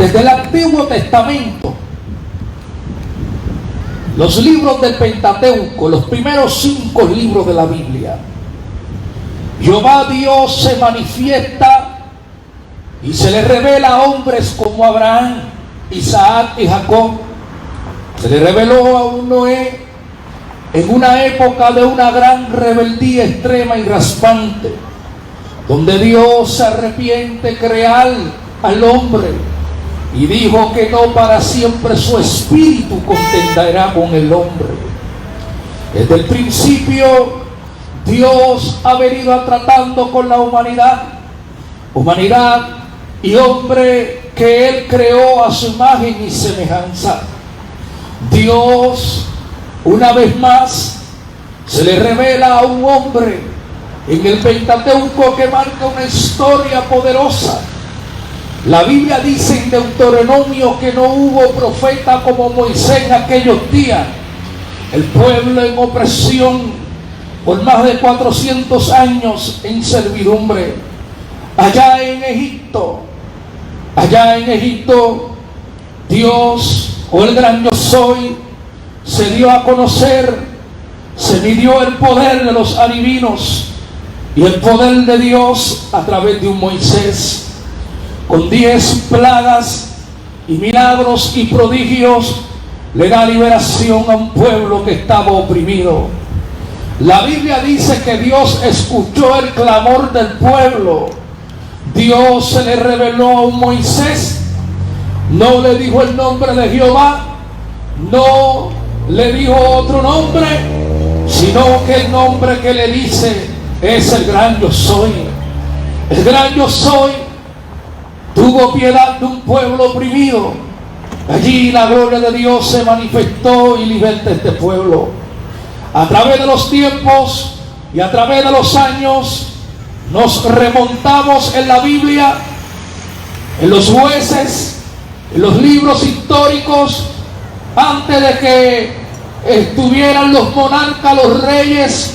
Desde el Antiguo Testamento, los libros del Pentateuco, los primeros 5 libros de la Biblia, Jehová Dios se manifiesta y se le revela a hombres como Abraham, Isaac y Jacob. Se le reveló a un Noé en una época de una gran rebeldía extrema y raspante, donde Dios se arrepiente crear al hombre y dijo que no para siempre su espíritu contentará con el hombre. Desde el principio Dios ha venido tratando con la humanidad y hombre que Él creó a su imagen y semejanza. Dios una vez más se le revela a un hombre en el Pentateuco que marca una historia poderosa. La Biblia dice en Deuteronomio que no hubo profeta como Moisés en aquellos días. El pueblo en opresión por más de 400 años en servidumbre. Allá en Egipto, Dios, o el gran yo soy, se dio a conocer, se midió el poder de los adivinos y el poder de Dios a través de un Moisés. Con 10 plagas y milagros y prodigios le da liberación a un pueblo que estaba oprimido. La Biblia dice que Dios escuchó el clamor del pueblo. Dios se le reveló a un Moisés, no le dijo el nombre de Jehová, no le dijo otro nombre, sino que el nombre que le dice es el gran yo soy. El gran yo soy tuvo piedad de un pueblo oprimido. Allí la gloria de Dios se manifestó y libertó a este pueblo. A través de los tiempos y a través de los años nos remontamos en la Biblia, en los jueces, en los libros históricos, antes de que estuvieran los monarcas, los reyes.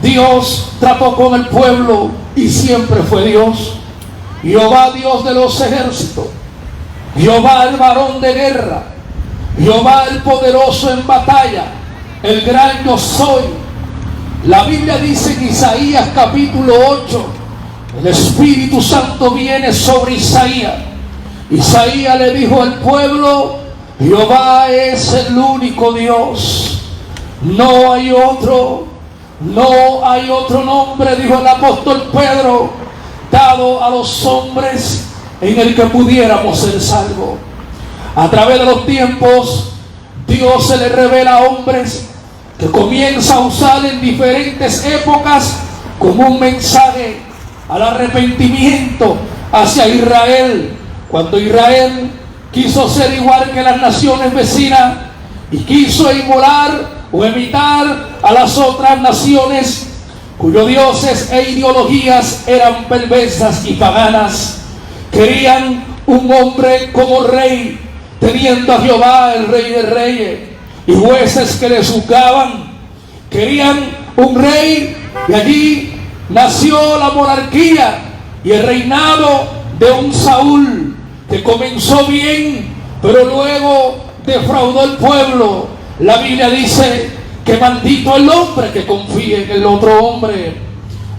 Dios trató con el pueblo y siempre fue Dios. Jehová Dios de los ejércitos, Jehová el varón de guerra, Jehová el poderoso en batalla, el gran yo soy. La Biblia dice en Isaías capítulo 8, el Espíritu Santo viene sobre Isaías. Isaías le dijo al pueblo: Jehová es el único Dios, no hay otro nombre, dijo el apóstol Pedro, dado a los hombres en el que pudiéramos ser salvos. A través de los tiempos, Dios se le revela a hombres que comienza a usar en diferentes épocas como un mensaje al arrepentimiento hacia Israel. Cuando Israel quiso ser igual que las naciones vecinas y quiso inmolar o imitar a las otras naciones cuyos dioses e ideologías eran perversas y paganas, querían un hombre como rey, teniendo a Jehová el Rey de Reyes y jueces que les juzgaban. Querían un rey, y allí nació la monarquía y el reinado de un Saúl que comenzó bien, pero luego defraudó al pueblo. La Biblia dice que maldito el hombre que confíe en el otro hombre.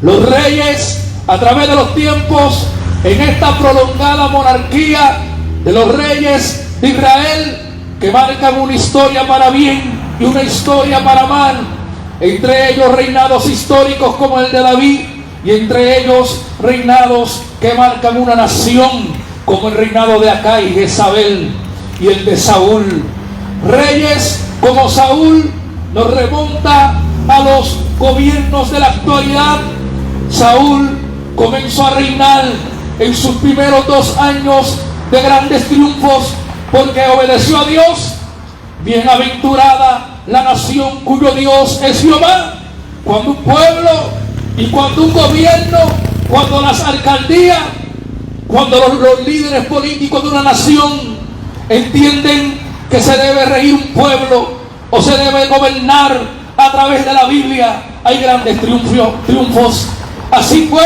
Los reyes, a través de los tiempos, en esta prolongada monarquía de los reyes de Israel, que marcan una historia para bien y una historia para mal, entre ellos reinados históricos como el de David, y entre ellos reinados que marcan una nación como el reinado de Acá y Jezabel y el de Saúl. Reyes como Saúl nos remonta a los gobiernos de la actualidad. Saúl comenzó a reinar en sus primeros 2 años de grandes triunfos porque obedeció a Dios. Bienaventurada la nación cuyo Dios es Jehová. Cuando un pueblo y cuando un gobierno, cuando las alcaldías, cuando los líderes políticos de una nación entienden que se debe regir un pueblo o se debe gobernar a través de la Biblia, hay grandes triunfos. Así fue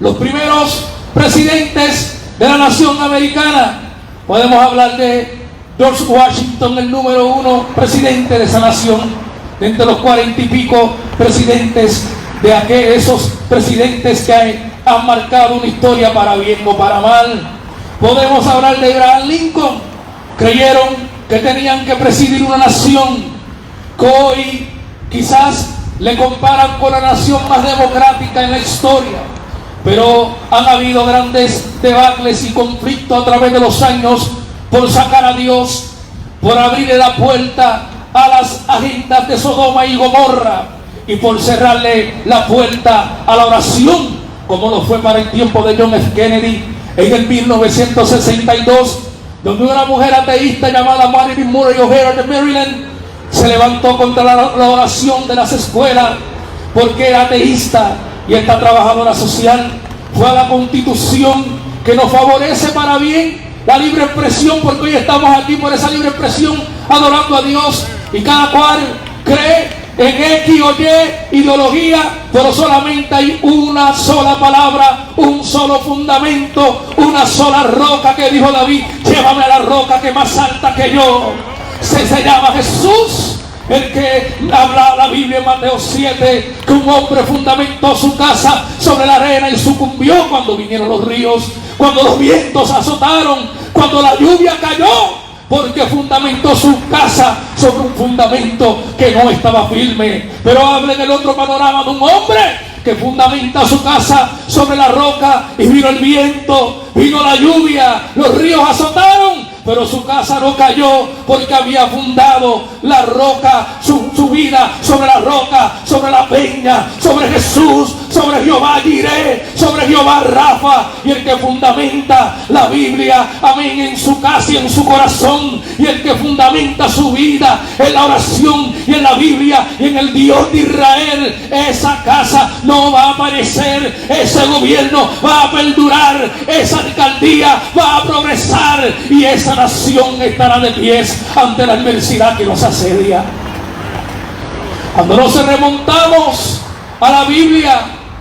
los primeros presidentes de la nación americana. Podemos hablar de George Washington, el número 1 presidente de esa nación, entre los 40 y pico presidentes de esos presidentes que han marcado una historia para bien o para mal. Podemos hablar de Abraham Lincoln. Creyeron que tenían que presidir una nación que hoy quizás le comparan con la nación más democrática en la historia, pero han habido grandes debacles y conflictos a través de los años por sacar a Dios, por abrirle la puerta a las agendas de Sodoma y Gomorra y por cerrarle la puerta a la oración, como lo fue para el tiempo de John F. Kennedy en el 1962, donde una mujer ateísta llamada Marilyn Murray O'Hara de Maryland se levantó contra la oración de las escuelas porque era ateísta, y esta trabajadora social fue a la Constitución, que nos favorece para bien la libre expresión, porque hoy estamos aquí por esa libre expresión adorando a Dios, y cada cual cree en X o Y ideología, pero solamente hay una sola palabra, un solo fundamento, una sola roca, que dijo David: llévame a la roca que es más alta que yo. Se llama Jesús, el que habla la Biblia en Mateo 7, que un hombre fundamentó su casa sobre la arena y sucumbió cuando vinieron los ríos, cuando los vientos azotaron, cuando la lluvia cayó, porque fundamentó su casa sobre un fundamento que no estaba firme. Pero habla en el otro panorama de un hombre que fundamenta su casa sobre la roca, y vino el viento, vino la lluvia, los ríos azotaron, pero su casa no cayó, porque había fundado la roca, su vida sobre la roca, sobre la peña, sobre Jesús, sobre Jehová Jireh, sobre Jehová Rafa. Y el que fundamenta la Biblia, amén, en su casa y en su corazón, y el que fundamenta su vida en la oración y en la Biblia y en el Dios de Israel, esa casa no va a aparecer, ese gobierno va a perdurar, esa alcaldía va a progresar, y esa nación estará de pies ante la adversidad que nos asedia. Cuando nos remontamos a la Biblia,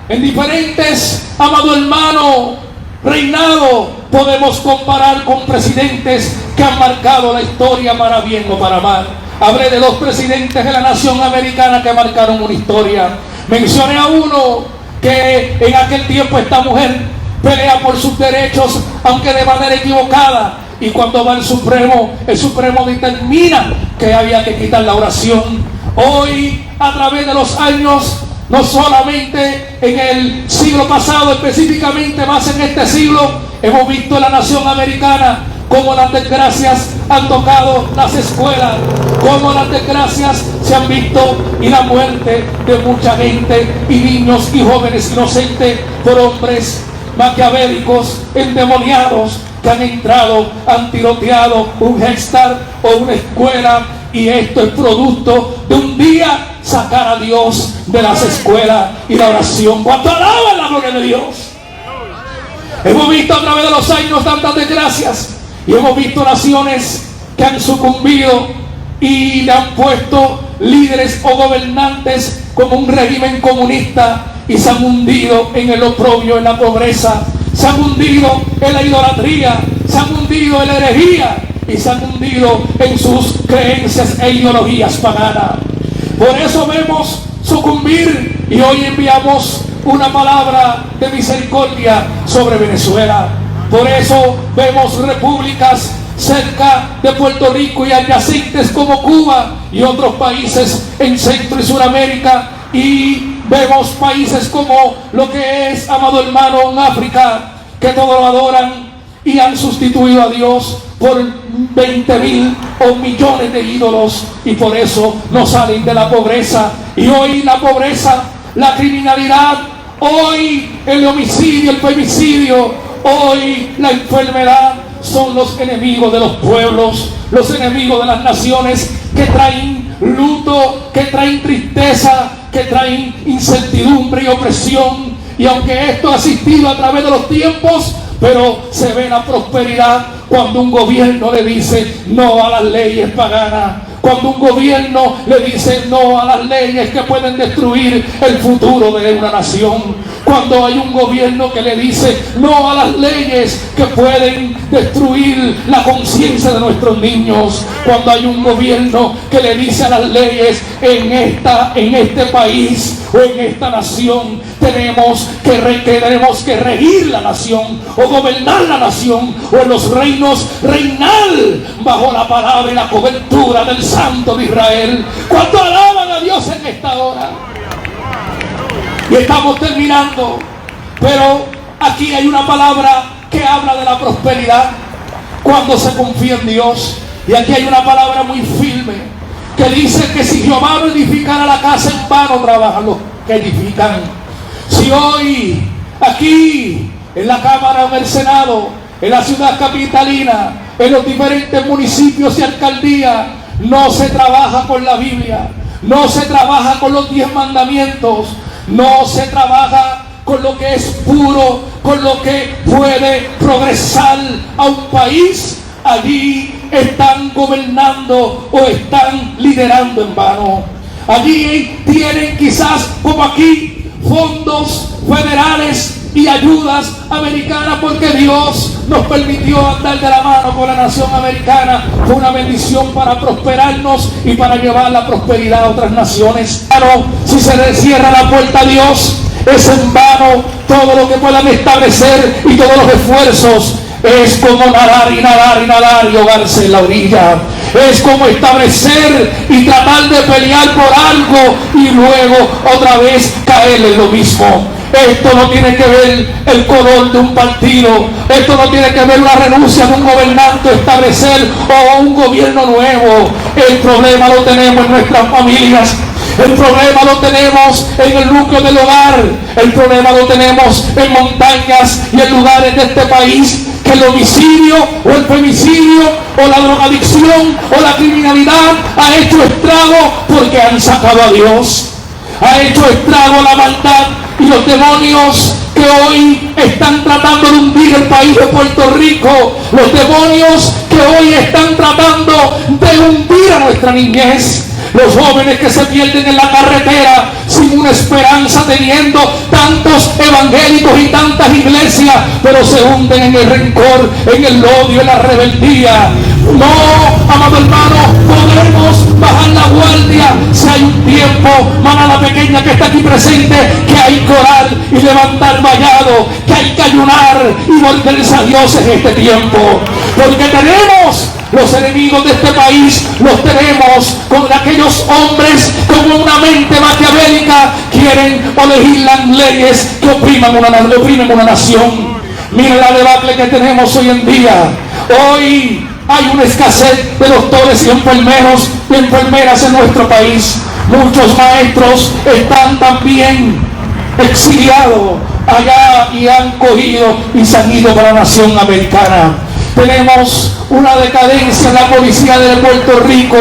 en diferentes, amado hermano, reinado, podemos comparar con presidentes que han marcado la historia para bien o para mal. Hablé de los presidentes de la nación americana que marcaron una historia. Mencioné a uno que en aquel tiempo esta mujer pelea por sus derechos, aunque de manera equivocada. Y cuando va el Supremo determina que había que quitar la oración. Hoy, a través de los años, no solamente en el siglo pasado, específicamente más en este siglo, hemos visto en la nación americana cómo las desgracias han tocado las escuelas, cómo las desgracias se han visto, y la muerte de mucha gente, y niños y jóvenes inocentes, por hombres maquiavélicos, endemoniados, que han entrado, han tiroteado un Head Start o una escuela, y esto es producto de un día sacar a Dios de las escuelas y la oración. ¿Cuánto alaban la gloria de Dios? Hemos visto a través de los años tantas desgracias, y hemos visto naciones que han sucumbido y le han puesto líderes o gobernantes como un régimen comunista, y se han hundido en el oprobio, en la pobreza, se han hundido en la idolatría, se han hundido en la herejía, y se han hundido en sus creencias e ideologías paganas. Por eso vemos sucumbir, y hoy enviamos una palabra de misericordia sobre Venezuela. Por eso vemos repúblicas cerca de Puerto Rico y adyacentes como Cuba y otros países en Centro y Suramérica, y vemos países como lo que es, amado hermano, en África, que todo lo adoran y han sustituido a Dios por 20,000 o millones de ídolos, y por eso no salen de la pobreza. Y hoy la pobreza, la criminalidad, hoy el homicidio, el femicidio, hoy la enfermedad son los enemigos de los pueblos, los enemigos de las naciones, que traen luto, que traen tristeza, que traen incertidumbre y opresión. Y aunque esto ha existido a través de los tiempos, pero se ve la prosperidad cuando un gobierno le dice no a las leyes paganas, Cuando un gobierno le dice no a las leyes que pueden destruir el futuro de una nación. Cuando hay un gobierno que le dice no a las leyes que pueden destruir la conciencia de nuestros niños. Cuando hay un gobierno que le dice a las leyes en este país o en esta nación tenemos que regir la nación o gobernar la nación o en los reinos reinar bajo la palabra y la cobertura del Santo de Israel. ¿Cuánto alaban a Dios en esta hora? Y estamos terminando, pero aquí hay una palabra que habla de la prosperidad cuando se confía en Dios. Y aquí hay una palabra muy firme que dice que si Jehová no edificara la casa, en vano trabajan los que edifican. Si hoy aquí en la Cámara o en el Senado, en la ciudad capitalina, en los diferentes municipios y alcaldías, no se trabaja con la Biblia, no se trabaja con los 10 mandamientos, no se trabaja con lo que es puro, con lo que puede progresar a un país, allí están gobernando o están liderando en vano. Allí tienen quizás como aquí fondos federales y ayudas americanas porque Dios nos permitió andar de la mano con la nación americana. Fue una bendición para prosperarnos y para llevar la prosperidad a otras naciones. Claro, si se le cierra la puerta a Dios, es en vano todo lo que puedan establecer y todos los esfuerzos. Es como nadar y nadar y nadar y ahogarse en la orilla. Es como establecer y tratar de pelear por algo y luego otra vez caer en lo mismo. Esto no tiene que ver el color de un partido. Esto no tiene que ver la renuncia de un gobernante, establecer o un gobierno nuevo. El problema lo tenemos en nuestras familias. El problema lo tenemos en el núcleo del hogar. El problema lo tenemos en montañas y en lugares de este país que el homicidio o el femicidio o la drogadicción o la criminalidad ha hecho estrago porque han sacado a Dios. Ha hecho estrago la maldad y los demonios que hoy están tratando de hundir el país de Puerto Rico. Los demonios que hoy están tratando de hundir a nuestra niñez. Los jóvenes que se pierden en la carretera sin una esperanza, teniendo tantos evangélicos y tantas iglesias, pero se hunden en el rencor, en el odio, en la rebeldía. No, amado hermano, podemos bajar la guardia si hay un tiempo, manada pequeña que está aquí presente, que hay que orar y levantar vallado, que hay que ayunar y volverse a Dios en este tiempo, porque tenemos los enemigos de este país, los tenemos con aquellos hombres con una mente maquiavélica, quieren o legislan leyes que oprimen una nación. Miren la debacle que tenemos hoy en día. Hoy hay una escasez de doctores y enfermeros y enfermeras en nuestro país. Muchos maestros están también exiliados allá y han cogido y se han ido para la nación americana. Tenemos una decadencia en la policía de Puerto Rico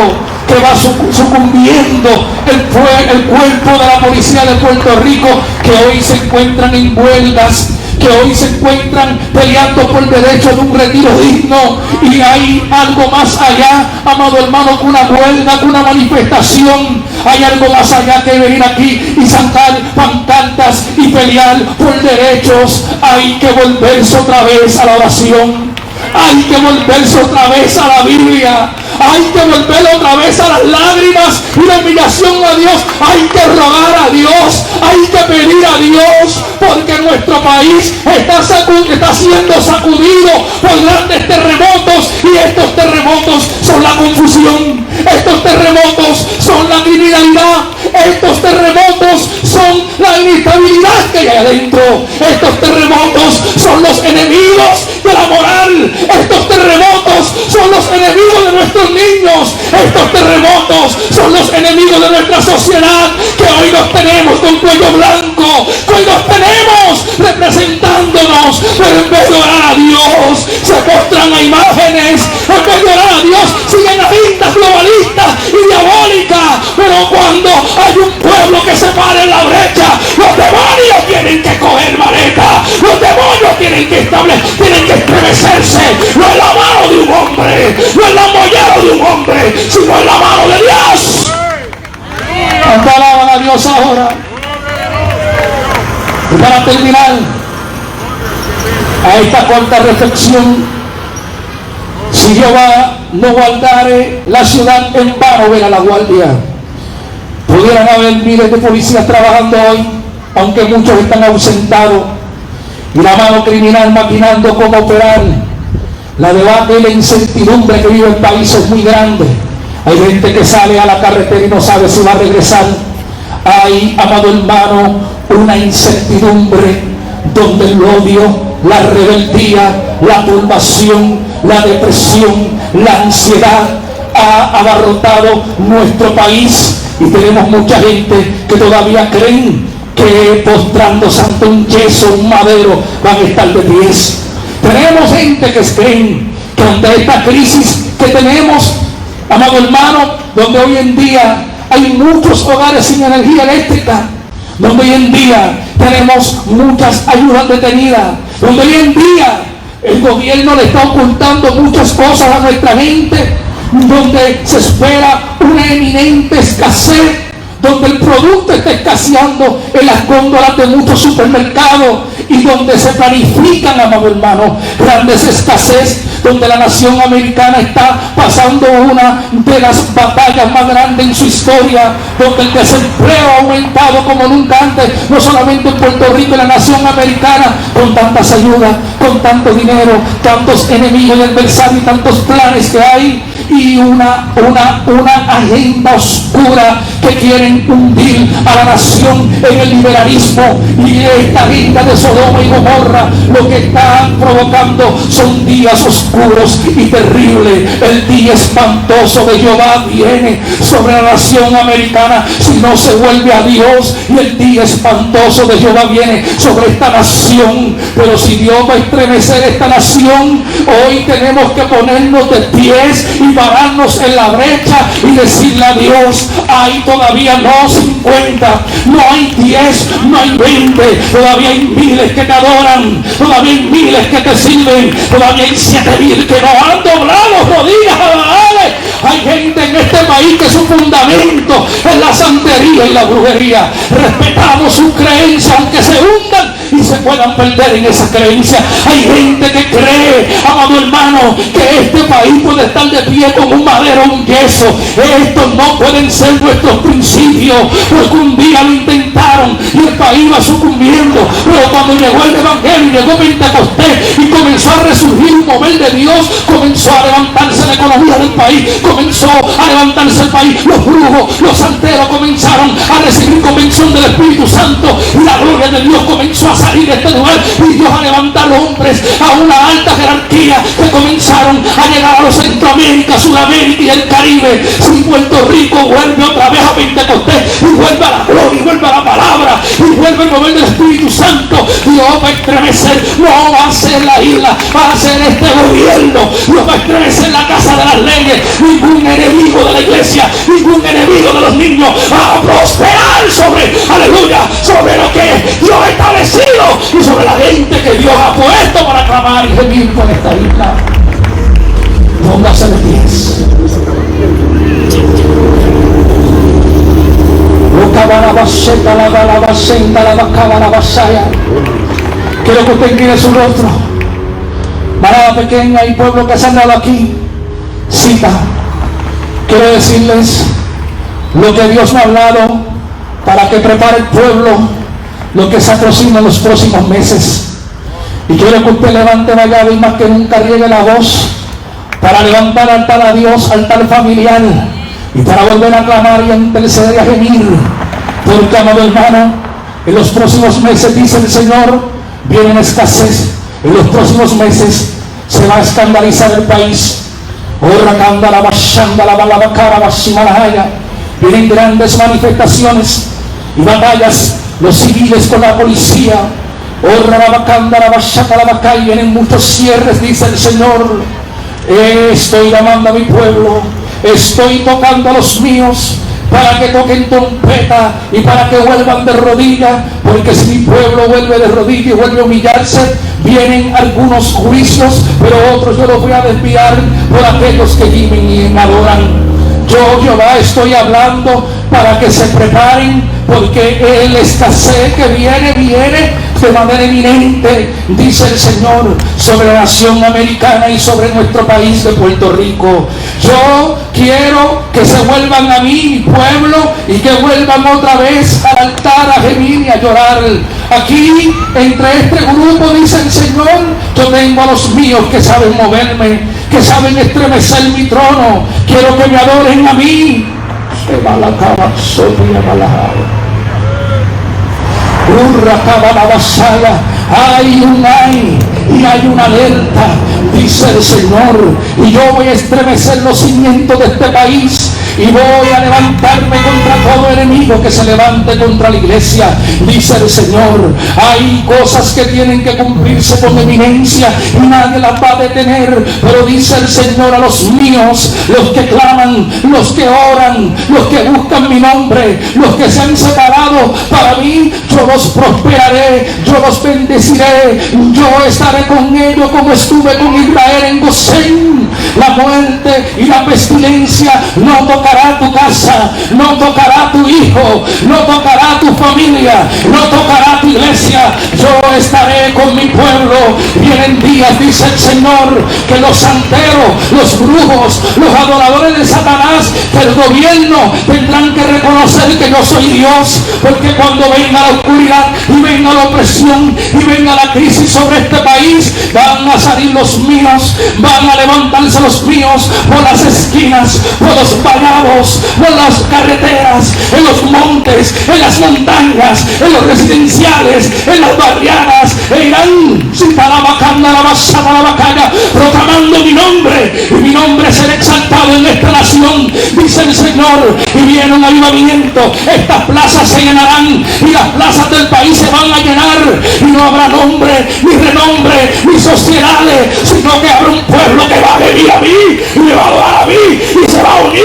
que va sucumbiendo el cuerpo de la policía de Puerto Rico, que hoy se encuentran en huelgas, que hoy se encuentran peleando por el derecho de un retiro digno. Y hay algo más allá, amado hermano, que una huelga, que una manifestación. Hay algo más allá que venir aquí y sacar pancartas y pelear por derechos. Hay que volverse otra vez a la oración. Hay que volverse otra vez a la Biblia. Hay que volver otra vez a las lágrimas y la humillación a Dios. Hay que rogar a Dios. Hay que pedir a Dios, porque nuestro país está siendo sacudido por grandes terremotos, y estos terremotos son la confusión. Estos terremotos son la criminalidad. Estos terremotos son la inestabilidad que hay adentro. Estos terremotos son los enemigos de la moral. Estos terremotos son los enemigos de nuestros niños. Estos terremotos son los enemigos de nuestra sociedad, que hoy los tenemos con cuello blanco, que hoy los tenemos representándonos, pero en vez de orar a Dios se postran a imágenes. En vez de orar a Dios siguen agendas globalistas y diabólicas. Pero cuando hay un pueblo que se para en la brecha, los demonios tienen que coger maleta. Los demonios tienen que estremecerse. No es la mano de un hombre, no es la mollera de de un hombre, sino en la mano de Dios. ¿Cuánto alaban a Dios ahora? Y para terminar, a esta corta reflexión: si Jehová no guardare la ciudad, en vano vela la guardia. Pudieran haber miles de policías trabajando hoy, aunque muchos están ausentados, y la mano criminal maquinando cómo operar. La debate y la incertidumbre que vive el país es muy grande. Hay gente que sale a la carretera y no sabe si va a regresar. Hay, amado hermano, una incertidumbre donde el odio, la rebeldía, la turbación, la depresión, la ansiedad ha abarrotado nuestro país, y tenemos mucha gente que todavía creen que postrándose ante un yeso, un madero, van a estar de pies. Tenemos gente que creen que ante esta crisis que tenemos, amado hermano, donde hoy en día hay muchos hogares sin energía eléctrica, donde hoy en día tenemos muchas ayudas detenidas, donde hoy en día el gobierno le está ocultando muchas cosas a nuestra gente, donde se espera una eminente escasez, donde el producto está escaseando en las góndolas de muchos supermercados, y donde se planifican, amado hermano, grandes escasez, donde la nación americana está pasando una de las batallas más grandes en su historia, donde el desempleo ha aumentado como nunca antes, no solamente en Puerto Rico y la nación americana, con tantas ayudas, con tanto dinero, tantos enemigos y adversarios y tantos planes que hay, y una agenda oscura que quieren hundir a la nación en el liberalismo. Y esta agenda de Sodoma y Gomorra lo que está provocando son días oscuros y terribles. El día espantoso de Jehová viene sobre la nación americana si no se vuelve a Dios, y el día espantoso de Jehová viene sobre esta nación. Pero si Dios va a estremecer esta nación, hoy tenemos que ponernos de pies y pararnos en la brecha y decirle a Dios: hay todavía no 50, no hay 10, no hay 20, todavía hay miles que te adoran, todavía hay miles que te sirven, todavía hay 7,000 que no han doblado rodillas a Baal. Hay gente en este país que su fundamento es la santería y la brujería. Respetamos sus creencias, aunque se hundan y se puedan perder en esa creencia. Hay gente que cree, amado hermano, que este país puede estar de pie como un madero o un yeso. Estos no pueden ser nuestros principios, porque un día lo intentaron y el país va sucumbiendo. Pero cuando llegó el evangelio, llegó Pentecostés y comenzó a resurgir un mover de Dios, comenzó a levantarse la economía del país, comenzó a levantarse el país. Los brujos, los santeros comenzaron a recibir convención del Espíritu Santo, y la gloria de Dios comenzó a salir de este lugar, y Dios a levantar hombres a una alta jerarquía que comenzaron a llegar a los Centroamérica, Sudamérica y el Caribe. Si Puerto Rico vuelve otra vez a Pentecostés y vuelve a la gloria y vuelve a la palabra y vuelve el mover del Espíritu Santo, Dios va a estremecer. No va a ser la isla, va a ser este gobierno. Dios va a estremecer la casa de las leyes. Ningún enemigo de la iglesia, ningún enemigo de los niños va a prosperar sobre, aleluya, sobre lo que Dios ha establecido y sobre la gente que Dios ha puesto para clamar y gemir por esta isla. Póngase de pies. Quiero que usted mire su rostro. Manada pequeña y pueblo que se han dado aquí cita. Quiero decirles lo que Dios me ha hablado para que prepare el pueblo lo que se aproxima en los próximos meses. Y quiero que usted levante la llave y más que nunca riegue la voz para levantar altar a Dios, altar familiar, y para volver a clamar y a interceder y a gemir. Porque, amado hermano, en los próximos meses, dice el Señor, viene escasez. En los próximos meses se va a escandalizar el país. Vienen grandes manifestaciones y batallas, los civiles con la policía. Y vienen muchos cierres, dice el Señor. Estoy llamando a mi pueblo, estoy tocando a los míos para que toquen trompeta y para que vuelvan de rodillas, porque si mi pueblo vuelve de rodillas y vuelve a humillarse, vienen algunos juicios, pero otros yo los voy a desviar, por aquellos que viven y me adoran. Yo, Jehová, estoy hablando para que se preparen, porque el escasez que viene de manera eminente, dice el Señor, sobre la nación americana y sobre nuestro país de Puerto Rico. Yo quiero que se vuelvan a mí, mi pueblo, y que vuelvan otra vez al altar a gemir y a llorar. Aquí, entre este grupo, dice el Señor, yo tengo a los míos que saben moverme, que saben estremecer mi trono. Quiero que me adoren a mí. Se va la cama, Sofía Malajao. Hay un ay y hay una alerta, dice el Señor, y yo voy a estremecer los cimientos de este país y voy a levantarme contra todo enemigo que se levante contra la iglesia, dice el Señor. Hay cosas que tienen que cumplirse con eminencia y nadie las va a detener, pero dice el Señor, a los míos, los que claman, los que oran, los que buscan mi nombre, los que se han separado para mí, yo los prosperaré, yo los bendeciré, yo estaré con ellos como estuve con Israel en Gosén. La muerte y la pestilencia no tocará tu casa, no tocará tu hijo, no tocará tu familia, no tocará tu iglesia. Yo estaré con mi pueblo. Vienen días, dice el Señor, que los santeros, los brujos, los adoradores de Satanás, que el gobierno tendrán que reconocer que yo soy Dios, porque cuando venga la oscuridad y venga la opresión y venga la crisis sobre este país, van a salir los míos, van a levantarse los míos por las esquinas, por los vallados, por las carreteras, en los montes, en las montañas, en los residenciales, en las barriadas, e irán proclamando mi nombre, y mi nombre será exaltado en esta nación, dice el Señor. Y viene un avivamiento, estas plazas se llenarán y las plazas del país se van a llenar, y no habrá nombre, ni renombre, ni sociedades, sino que habrá un pueblo que va a venir a mí y me va a adorar a mí y se va a unir